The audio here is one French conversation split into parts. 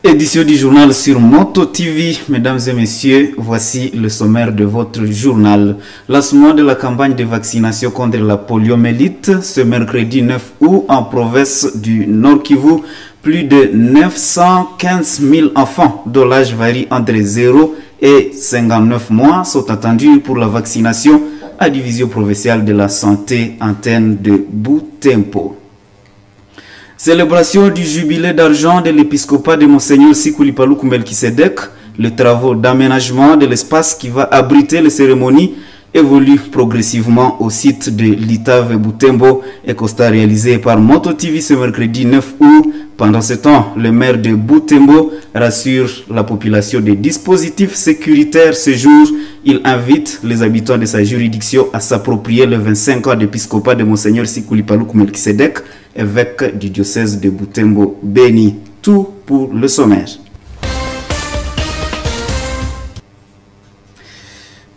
Édition du journal sur Moto TV. Mesdames et messieurs, voici le sommaire de votre journal. Lancement de la campagne de vaccination contre la poliomyélite ce mercredi 9 août en province du Nord Kivu. Plus de 915 000 enfants dont l'âge varie entre 0 et 59 mois sont attendus pour la vaccination à division provinciale de la santé antenne de Butembo. Célébration du jubilé d'argent de l'épiscopat de Monseigneur Sikuli Paluku Melkisedek. Les travaux d'aménagement de l'espace qui va abriter les cérémonies évoluent progressivement au site de l'Itave Butembo et constat réalisé par Moto TV ce mercredi 9 août. Pendant ce temps, le maire de Butembo rassure la population des dispositifs sécuritaires ce jour. Il invite les habitants de sa juridiction à s'approprier le 25 ans d'épiscopat de Monseigneur Sikuli Paluku Melkisedek, évêque du diocèse de Butembo Béni. Tout pour le sommaire.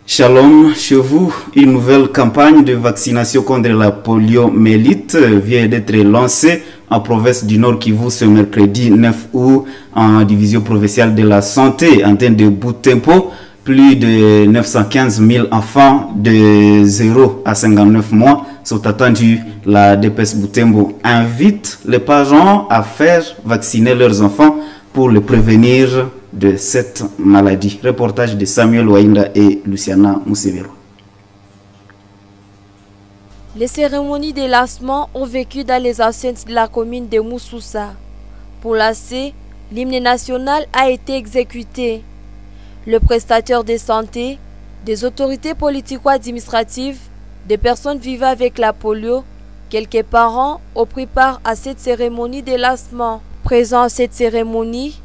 Shalom chez vous, une nouvelle campagne de vaccination contre la poliomyélite vient d'être lancée en province du Nord Kivu ce mercredi 9 août en division provinciale de la santé antenne de Butembo. Plus de 915 000 enfants de 0 à 59 mois sont attendus. La DPS Butembo invite les parents à faire vacciner leurs enfants pour les prévenir de cette maladie. Reportage de Samuel Wainda et Luciana Moussevero. Les cérémonies de lancement ont vécu dans les enceintes de la commune de Moussoussa. Pour lancer, l'hymne national a été exécuté. Le prestataire de santé, des autorités politico-administratives, des personnes vivant avec la polio, quelques parents ont pris part à cette cérémonie de lancement. Présent à cette cérémonie,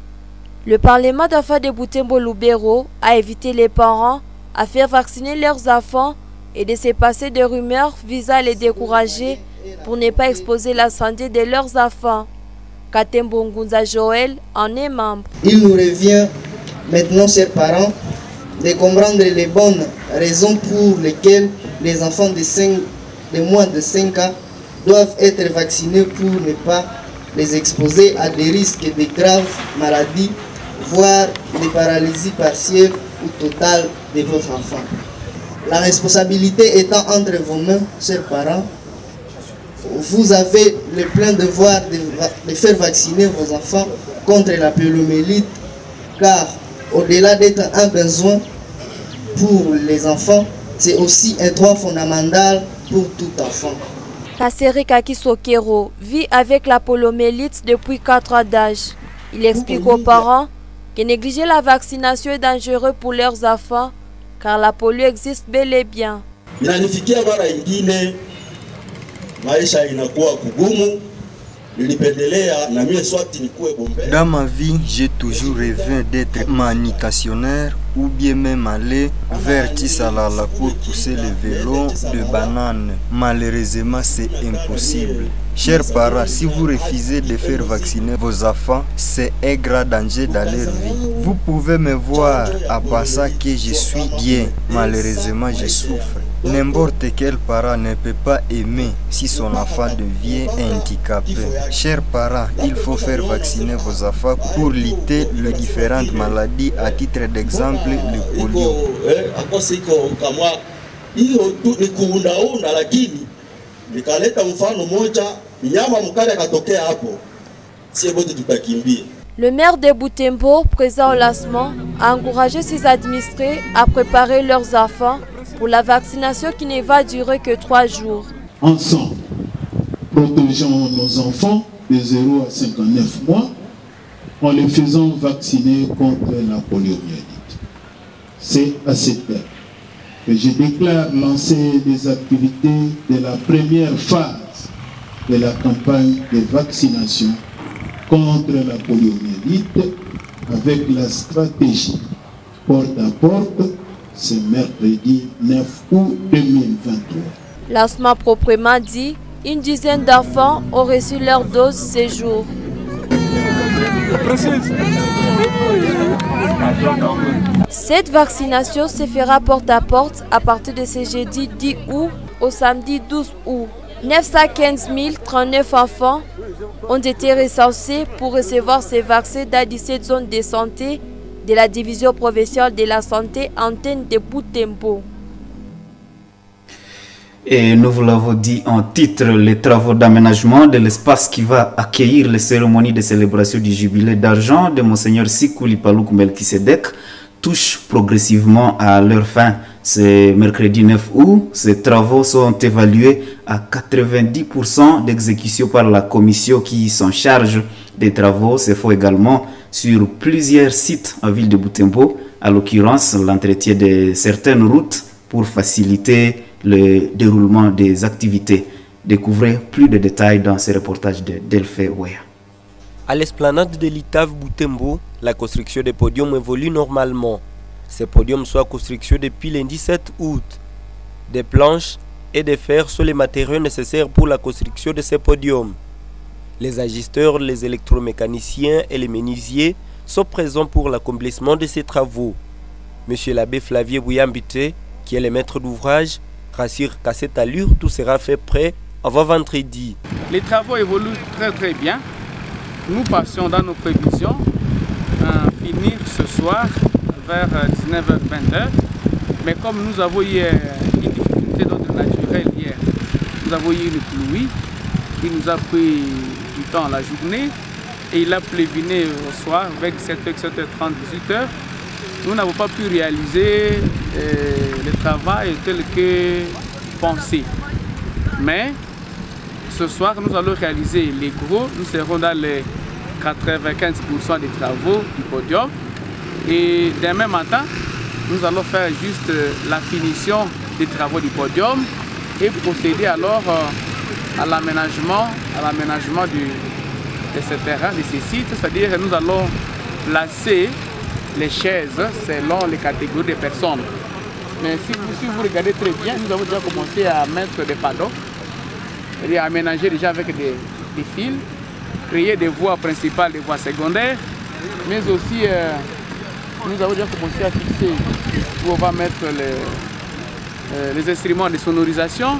le Parlement d'enfants de Butembo Lubero a invité les parents à faire vacciner leurs enfants et de se passer de rumeurs visant à les décourager pour ne pas exposer la santé de leurs enfants. Katembo Ngunza Joël en est membre. Il nous revient maintenant, chers parents, de comprendre les bonnes raisons pour lesquelles les enfants de moins de 5 ans doivent être vaccinés pour ne pas les exposer à des risques de graves maladies, voire des paralysies partielles ou totales de votre enfant. La responsabilité étant entre vos mains, chers parents, vous avez le plein devoir de faire vacciner vos enfants contre la poliomyélite, car au-delà d'être un besoin pour les enfants, c'est aussi un droit fondamental pour tout enfant. Kasseri Kakisokero vit avec la poliomyélite depuis 4 ans d'âge. Il explique aux parents que négliger la vaccination est dangereux pour leurs enfants car la polio existe bel et bien. Dans ma vie, j'ai toujours rêvé d'être manutentionnaire ou bien même aller vers Tissalala pour pousser les vélos de bananes. Malheureusement, c'est impossible. Chers parents, si vous refusez de faire vacciner vos enfants, c'est un grand danger dans leur vie. Vous pouvez me voir à penser que je suis bien. Malheureusement, je souffre. N'importe quel parent ne peut pas aimer si son enfant devient handicapé. Chers parents, il faut faire vacciner vos enfants pour lutter les différentes maladies, à titre d'exemple le polio. Le maire de Butembo, présent au lancement, a encouragé ses administrés à préparer leurs enfants pour la vaccination qui ne va durer que 3 jours. Ensemble, protégeons nos enfants de 0 à 59 mois en les faisant vacciner contre la poliomyélite. C'est à cette heure que je déclare lancer des activités de la première phase de la campagne de vaccination contre la poliomyélite avec la stratégie porte à porte ce mercredi 9 août 2023. Lancement proprement dit, une dizaine d'enfants ont reçu leur dose ce jour. Cette vaccination se fera porte à porte à partir de ce jeudi 10 août au samedi 12 août. 915 039 enfants ont été recensés pour recevoir ces vaccins dans 17 zones de santé de la division provinciale de la santé antenne de Butembo. Et nous vous l'avons dit en titre, les travaux d'aménagement de l'espace qui va accueillir les cérémonies de célébration du jubilé d'argent de Monseigneur Sikuli Paluku Melkisedek touchent progressivement à leur fin. C'est mercredi 9 août. Ces travaux sont évalués à 90% d'exécution par la commission qui s'en charge des travaux. C'est faux également sur plusieurs sites en ville de Butembo, à l'occurrence l'entretien de certaines routes pour faciliter le déroulement des activités. Découvrez plus de détails dans ce reportage de Delphé Ouéa. À l'esplanade de l'Itav Butembo, la construction des podiums évolue normalement. Ces podiums sont en construction depuis le 17 août. Des planches et des fers sont les matériaux nécessaires pour la construction de ces podiums. Les ajusteurs, les électromécaniciens et les menuisiers sont présents pour l'accomplissement de ces travaux. Monsieur l'abbé Flavier Bouyambité, qui est le maître d'ouvrage, rassure qu'à cette allure, tout sera fait prêt avant vendredi. Les travaux évoluent très bien. Nous passons dans nos prévisions à finir ce soir vers 19h-20h. Mais comme nous avons eu une difficulté d'ordre naturel hier, nous avons eu une pluie qui nous a pris du temps la journée et il a pléviné au soir avec 7h30, 18h. Nous n'avons pas pu réaliser le travail tel que pensé. Mais ce soir, nous allons réaliser les gros. Nous serons dans les 95% des travaux du podium. Et demain matin, nous allons faire juste la finition des travaux du podium et procéder alors à l'aménagement de ce terrain, de ces sites. C'est-à-dire que nous allons placer les chaises selon les catégories de personnes. Mais si vous regardez très bien, nous avons déjà commencé à mettre des panneaux, et à aménager déjà avec des fils, créer des voies principales, des voies secondaires, mais aussi nous avons déjà commencé à fixer où on va mettre les instruments de sonorisation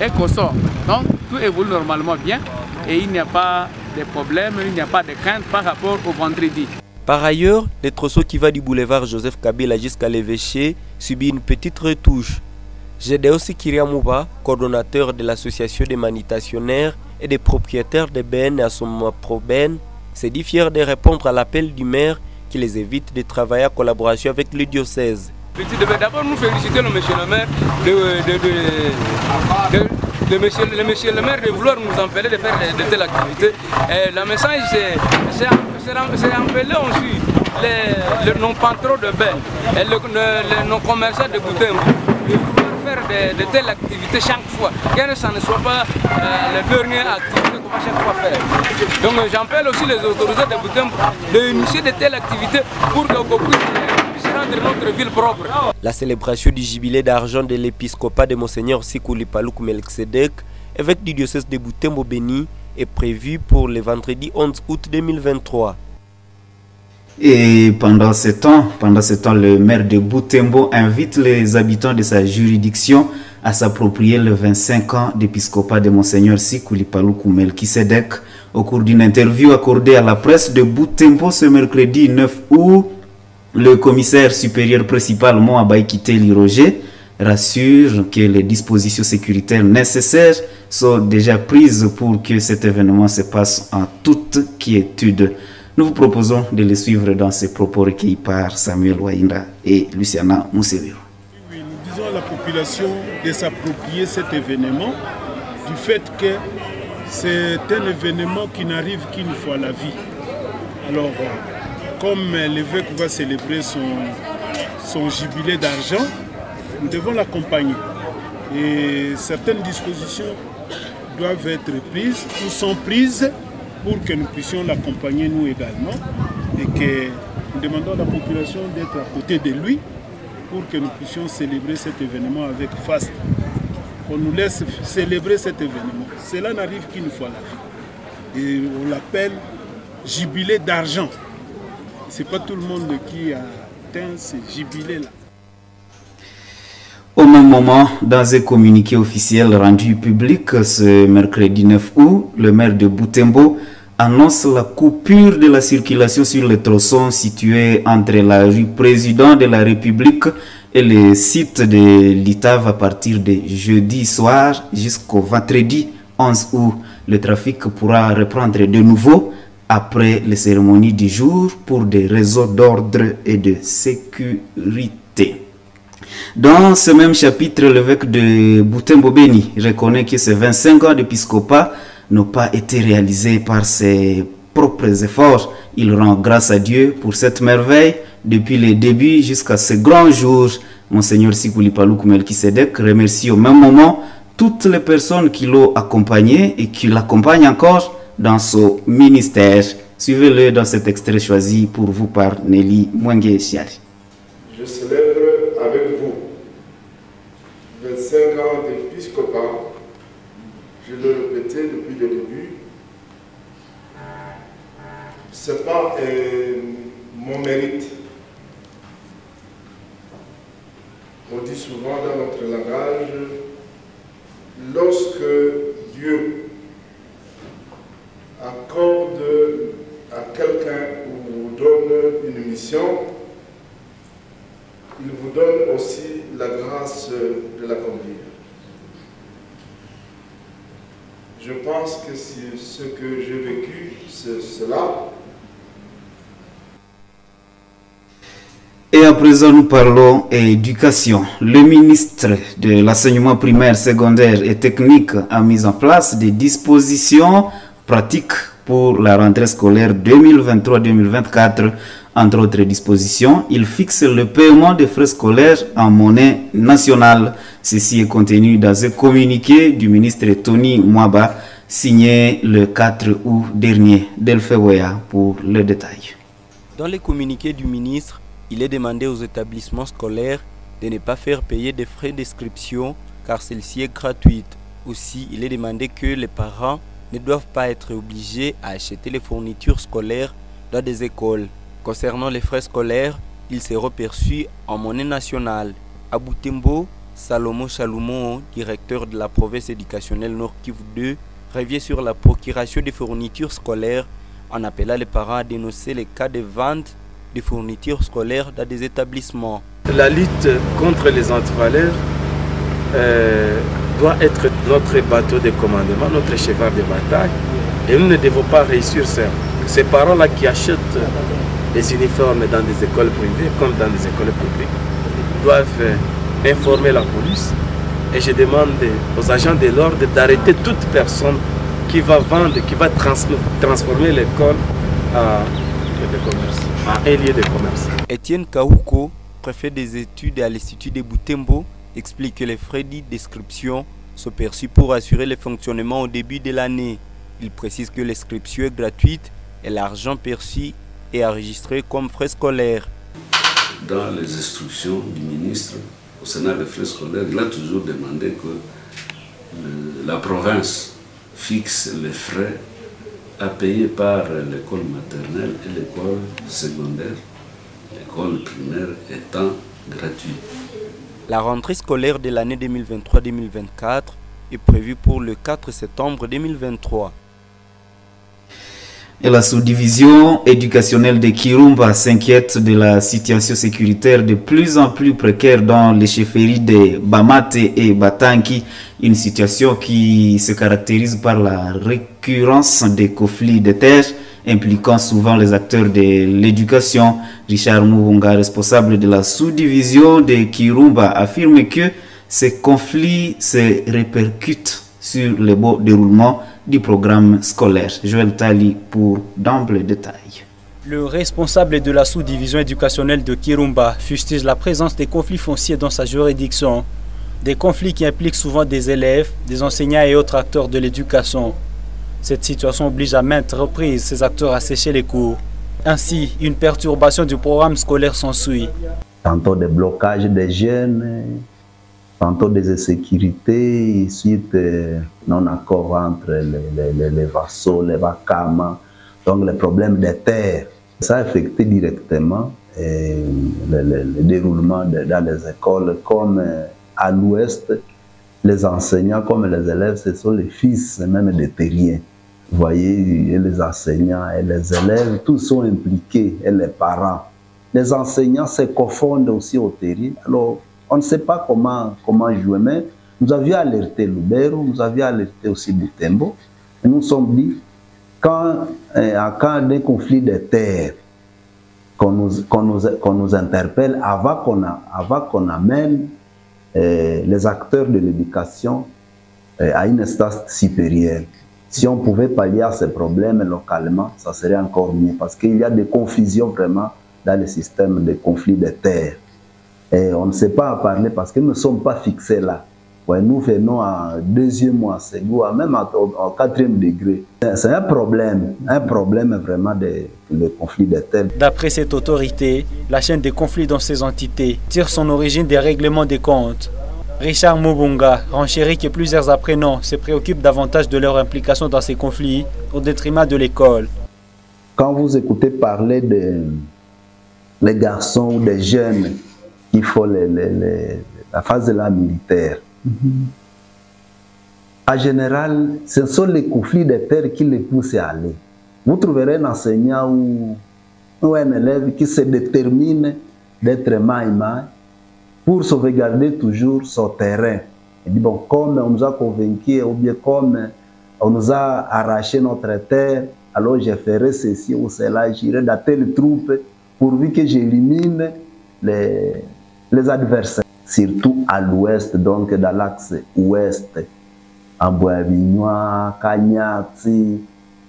et consort. Donc tout évolue normalement bien et il n'y a pas de problème, il n'y a pas de crainte par rapport au vendredi. Par ailleurs, le tronçon qui va du boulevard Joseph Kabila jusqu'à l'évêché subit une petite retouche. Gédéon Sikiriamouba, coordonnateur de l'association des manutentionnaires et des propriétaires de bennes à son pro-ben, s'est dit fier de répondre à l'appel du maire qui les évite de travailler en collaboration avec le diocèse. D'abord, nous félicitons le monsieur le maire le monsieur le maire de vouloir nous empêcher de faire de telles activités. Et le message, c'est empêcher aussi nos patrons de bennes et nos commerçants de Butembo de vouloir faire de telles activités chaque fois, que ça ne soit pas la dernière activité qu'on va chaque fois faire. Donc j'appelle aussi les autorités de Butembo d'initier de telles activités pour qu'on puisse rendre notre ville propre. La célébration du jubilé d'argent de l'épiscopat de Monseigneur Sikuli Paluku Melkisedek, évêque du diocèse de Butembo Béni, est prévue pour le vendredi 11 août 2023. Et pendant ce temps, le maire de Butembo invite les habitants de sa juridiction à s'approprier le 25 ans d'épiscopat de Monseigneur Sikuli Paluku Melkisedek. Au cours d'une interview accordée à la presse de Butembo ce mercredi 9 août, le commissaire supérieur principal Moabaï Kiteli Roger rassure que les dispositions sécuritaires nécessaires sont déjà prises pour que cet événement se passe en toute quiétude. Nous vous proposons de les suivre dans ces propos recueillis par Samuel Wainda et Luciana Mousseviro. Oui, nous disons à la population de s'approprier cet événement du fait que c'est un événement qui n'arrive qu'une fois à la vie. Alors, comme l'évêque va célébrer son jubilé d'argent, nous devons l'accompagner. Et certaines dispositions doivent être prises ou sont prises pour que nous puissions l'accompagner nous également. Et que nous demandons à la population d'être à côté de lui pour que nous puissions célébrer cet événement avec faste. On nous laisse célébrer cet événement. Cela n'arrive qu'une fois à la vie. Et on l'appelle jubilé d'argent. Ce n'est pas tout le monde qui a atteint ce jubilé-là. Au même moment, dans un communiqué officiel rendu public ce mercredi 9 août, le maire de Butembo annonce la coupure de la circulation sur les tronçons situés entre la rue Président de la République et le site de l'ITAV à partir de jeudi soir jusqu'au vendredi 11 août. Le trafic pourra reprendre de nouveau après les cérémonies du jour pour des raisons d'ordre et de sécurité. Dans ce même chapitre, l'évêque de Butembo Beni reconnaît que ces 25 ans d'épiscopat n'ont pas été réalisés par ses propres efforts. Il rend grâce à Dieu pour cette merveille depuis le début jusqu'à ce grand jour. Monseigneur Sikuli Paluku Melkisedek remercie au même moment toutes les personnes qui l'ont accompagné et qui l'accompagnent encore dans son ministère. Suivez-le dans cet extrait choisi pour vous par Nelly Mwenge Chiari. Je célèbre avec vous 25 ans d'épiscopat. Je le répétais depuis le début. Ce n'est pas mon mérite. On dit souvent dans notre langage, lorsque Dieu accorde à quelqu'un ou vous donne une mission, il vous donne aussi la grâce de l'accomplir. Je pense que c'est ce que j'ai vécu, c'est cela. Et à présent, nous parlons éducation. Le ministre de l'enseignement primaire, secondaire et technique a mis en place des dispositions pratiques pour la rentrée scolaire 2023-2024. Entre autres dispositions, il fixe le paiement des frais scolaires en monnaie nationale. Ceci est contenu dans un communiqué du ministre Tony Mwaba, signé le 4 août dernier. Delphi Weya pour le détail. Dans les communiqués du ministre, il est demandé aux établissements scolaires de ne pas faire payer des frais d'inscription car celle-ci est gratuite. Aussi, il est demandé que les parents ne doivent pas être obligés à acheter les fournitures scolaires dans des écoles. Concernant les frais scolaires, ils seront perçus en monnaie nationale. À Butembo, Salomo Chalumo, directeur de la province éducationnelle Nord Kivu 2, revient sur la procuration des fournitures scolaires en appelant les parents à dénoncer les cas de vente de fournitures scolaires dans des établissements. La lutte contre les antivaleurs doit être notre bateau de commandement, notre cheval de bataille, et nous ne devons pas réussir ça. Ces parents-là qui achètent des uniformes dans des écoles privées comme dans des écoles publiques doivent informer la police, et je demande aux agents de l'ordre d'arrêter toute personne qui va vendre, qui va transformer l'école en un lieu de commerce. Étienne Kaouko, préfet des études à l'Institut de Butembo, explique que les frais dits d'inscription sont perçus pour assurer le fonctionnement au début de l'année. Il précise que l'inscription est gratuite et l'argent perçu est enregistré comme frais scolaires. Dans les instructions du ministre concernant les frais scolaires, il a toujours demandé que la province fixe les frais à payer par l'école maternelle et l'école secondaire, l'école primaire étant gratuite. La rentrée scolaire de l'année 2023-2024 est prévue pour le 4 septembre 2023. Et la sous-division éducationnelle de Kirumba s'inquiète de la situation sécuritaire de plus en plus précaire dans les chefferies de Bamate et Batanki, une situation qui se caractérise par la récurrence des conflits de terre impliquant souvent les acteurs de l'éducation. Richard Mubunga, responsable de la sous-division de Kirumba, affirme que ces conflits se répercutent sur le bon déroulement du programme scolaire. Joël Tali pour d'amples détails. Le responsable de la sous-division éducationnelle de Kirumba fustige la présence des conflits fonciers dans sa juridiction. Des conflits qui impliquent souvent des élèves, des enseignants et autres acteurs de l'éducation. Cette situation oblige à maintes reprises ces acteurs à sécher les cours. Ainsi, une perturbation du programme scolaire s'ensuit. Tantôt des blocages des jeunes, tantôt des insécurités, suite non-accord entre les vassaux, les Wakama, donc les problèmes des terres. Ça a affecté directement le déroulement dans les écoles comme à l'ouest, les enseignants comme les élèves, ce sont les fils même des terriens. Vous voyez, et les enseignants et les élèves, tous sont impliqués, et les parents. Les enseignants se confondent aussi aux terriens. Alors, on ne sait pas comment jouer, mais nous avions alerté Lubero, nous avions alerté aussi Butembo, et nous nous sommes dit, quand des conflits de terre, qu'on nous interpelle avant qu'on amène les acteurs de l'éducation à une instance supérieure. Si on pouvait pallier à ces problèmes localement, ça serait encore mieux, parce qu'il y a des confusions vraiment dans le système de conflits de terre. Et on ne sait pas en parler parce que nous ne sommes pas fixés là. Ouais, nous venons en deuxième ou en second, même au 4e degré. C'est un problème vraiment le conflit de terre. D'après cette autorité, la chaîne des conflits dans ces entités tire son origine des règlements des comptes. Richard Mubunga renchérit que plusieurs apprenants se préoccupent davantage de leur implication dans ces conflits au détriment de l'école. Quand vous écoutez parler des garçons ou des jeunes qui font la phase de la militaire, en général, ce sont les conflits de terre qui les poussent à aller. Vous trouverez un enseignant ou un élève qui se détermine d'être maïmaï pour sauvegarder toujours son terrain. Il dit, bon, comme on nous a convaincus, ou bien comme on nous a arraché notre terre, alors je ferai ceci ou cela, j'irai dans telle troupe pourvu que j'élimine les adversaires. Surtout à l'ouest, donc dans l'axe ouest, en Bois-Vignois, Kanyati.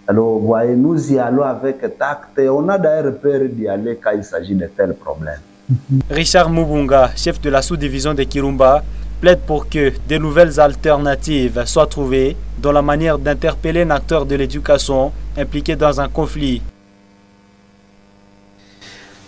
Alors, vous voyez, nous y allons avec tact. On a d'ailleurs peur d'y aller quand il s'agit de tels problèmes. Richard Mubunga, chef de la sous-division de Kirumba, plaide pour que de nouvelles alternatives soient trouvées dans la manière d'interpeller un acteur de l'éducation impliqué dans un conflit.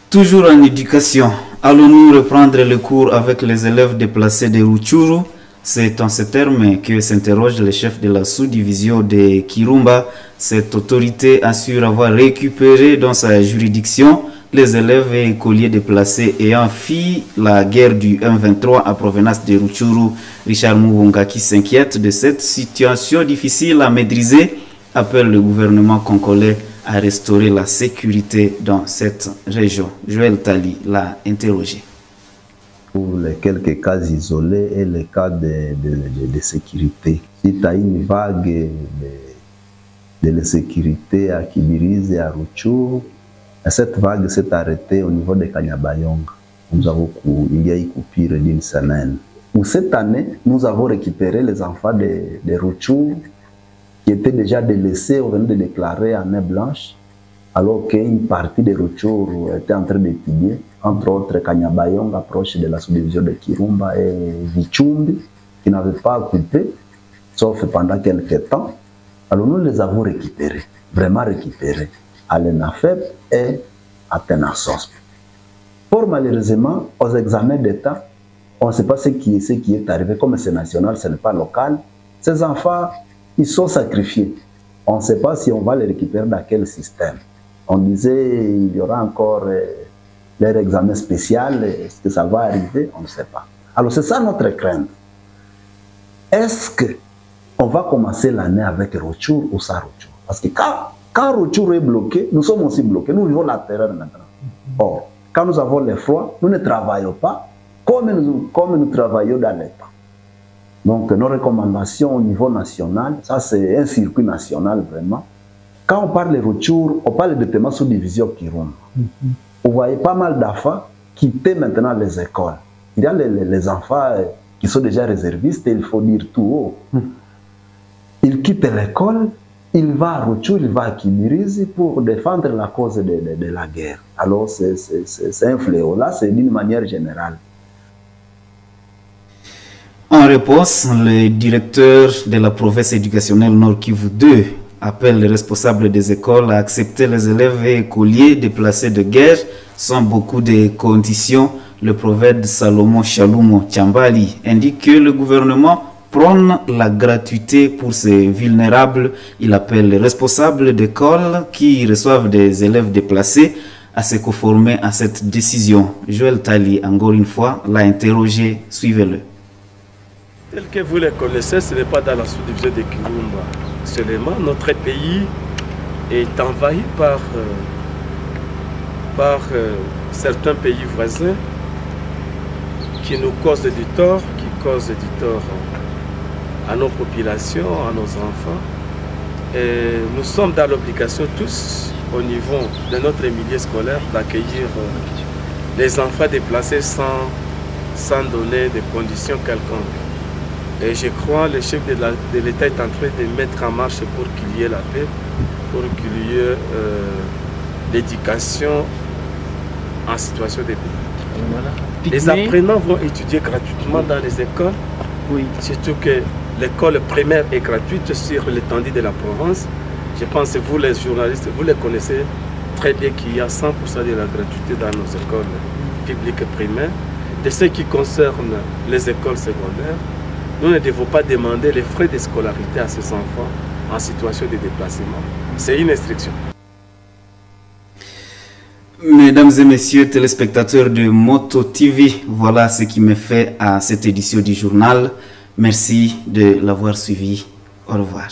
Toujours en éducation, allons-nous reprendre le cours avec les élèves déplacés de Rutshuru? C'est en ces termes que s'interroge le chef de la sous-division de Kirumba. Cette autorité assure avoir récupéré dans sa juridiction les élèves et écoliers déplacés ayant fui la guerre du M23 à provenance de Rutshuru. Richard Mubunga, qui s'inquiète de cette situation difficile à maîtriser, appelle le gouvernement congolais à restaurer la sécurité dans cette région. Joël Tali l'a interrogé. Pour les quelques cas isolés et les cas de sécurité, si tu as une vague de sécurité à Kibirizi et à Rutshuru, cette vague s'est arrêtée au niveau de Kanyabayonga. Il y a eu coupure d'une semaine. Pour cette année, nous avons récupéré les enfants de Rutshuru qui étaient déjà délaissés, on venait de déclarer année blanche, alors qu'une partie de Rutshuru était en train d'étudier, entre autres Kanyabayonga, proche de la sous-division de Kirumba, et Vichumbi, qui n'avaient pas occupé, sauf pendant quelques temps. Alors nous les avons récupérés, vraiment récupérés, à l'ENAFEP et à Tenassos. Pour malheureusement, aux examens d'État, on ne sait pas ce qui est arrivé, comme c'est national, ce n'est pas local. Ces enfants, ils sont sacrifiés. On ne sait pas si on va les récupérer dans quel système. On disait il y aura encore leur examen spécial. Est-ce que ça va arriver? On ne sait pas. Alors c'est ça notre crainte. Est-ce qu'on va commencer l'année avec Rutshuru ou sans Rutshuru? Parce que quand Rutshuru est bloqué, nous sommes aussi bloqués. Nous vivons la terreur maintenant. Or, quand nous avons le froid, nous ne travaillons pas comme nous travaillons dans les temps. Donc, nos recommandations au niveau national, ça c'est un circuit national vraiment. Quand on parle de Rutshuru, on parle de thèmes sous division Kirumba. Vous voyez pas mal d'enfants quitter maintenant les écoles. Il y a les enfants qui sont déjà réservistes, et il faut dire tout haut. Ils quittent l'école, il va à Rutshuru, il va à Kibirizi pour défendre la cause de la guerre. Alors c'est un fléau. Là, c'est d'une manière générale. En réponse, le directeur de la province éducationnelle Nord Kivu 2 appelle les responsables des écoles à accepter les élèves et écoliers déplacés de guerre sans beaucoup de conditions. Le prophète Salomon Chalumo Tchambali indique que le gouvernement prône la gratuité pour ces vulnérables. Il appelle les responsables d'écoles qui reçoivent des élèves déplacés à se conformer à cette décision. Joël Tali, encore une fois, l'a interrogé. Suivez-le. Tel que vous les connaissez, ce n'est pas dans la sous-division de Kirumba seulement. Notre pays est envahi par certains pays voisins qui nous causent du tort, à nos populations, à nos enfants. Et nous sommes dans l'obligation tous, au niveau de notre milieu scolaire, d'accueillir les enfants déplacés sans donner des conditions quelconques. Et je crois que le chef de l'État est en train de mettre en marche pour qu'il y ait la paix, pour qu'il y ait l'éducation en situation de paix. Voilà. Les apprenants vont étudier gratuitement dans les écoles, oui. Surtout que l'école primaire est gratuite sur l'étendue de la province. Je pense que vous les journalistes, vous les connaissez très bien qu'il y a 100% de la gratuité dans nos écoles publiques primaires. De ce qui concerne les écoles secondaires, nous ne devons pas demander les frais de scolarité à ces enfants en situation de déplacement. C'est une instruction. Mesdames et messieurs téléspectateurs de Moto TV, voilà ce qui me fait à cette édition du journal. Merci de l'avoir suivi. Au revoir.